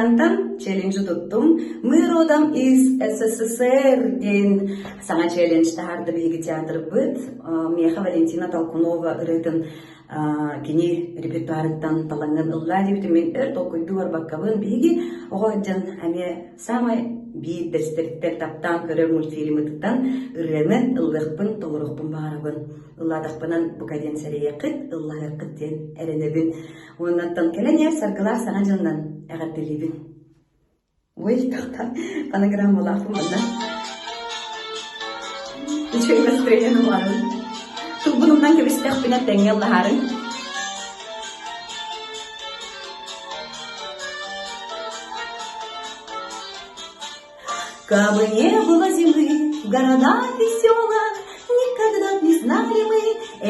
Ырыхантан челленджи туттум. Мы родом из СССР ден саңа челлендж тахарды биги театр быт. Меха Валентина Толкунова ырытын кини репертуарыттан таланган ылга дебитим мен өр толкуйду бар баккабын биги оҕордьан аме самай бии дестериттер таптан көрөр мультфильмытыттан ырыаны ыллыхпын толорухпун баарабын ылладахпынан бу каденсерияқыт ыллаһыркыт диэн эренебин уоннаттан келенер саргылар саңа дьоннан эҕаттилибин ой тахта панаграмм болахпын мына ничего и настроение барын туббунумдан кебистехпине теңге ыллаһарын Кабы не было зимы в городах веселых, никогда б не знали мы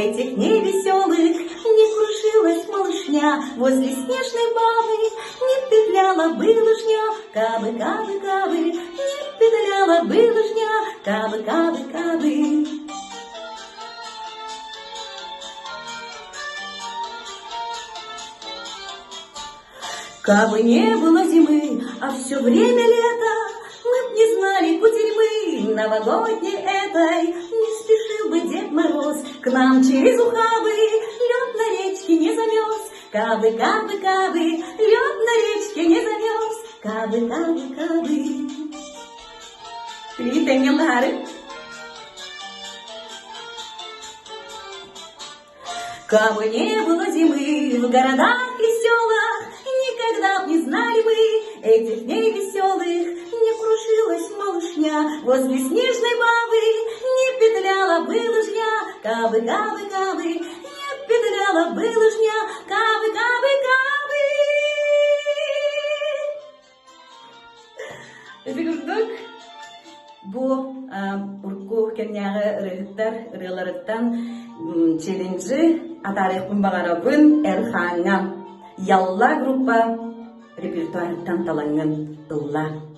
этих невеселых. Не крушилась малышня возле снежной бабы, не петляла бы лыжня, кабы, кабы, кабы, не петляла бы лыжня, кабы, кабы, кабы. Кабы не было зимы, а все время лето, мы б не знали кутерьмы новогодней этой. Не спешил бы Дед Мороз к нам через ухабы, лед на речке не замерз. Кабы, кабы, кабы, лед на речке не замерз. Кабы, кабы, кабы. Кабы не было зимы в городах веселых, никогда б не знали мы этих дней веселых. Не крушилась малышня возле снежной бабы, не петляла бы лыжня, кабы, кабы, кабы, не петляла бы лыжня, кабы, кабы, кабы. Зигурдук бу урку кенягы рыгыттар ырыларыттан челленджи атарыхпын багарабын эрхаңа ялла группа репертуарыттан таланган ылла.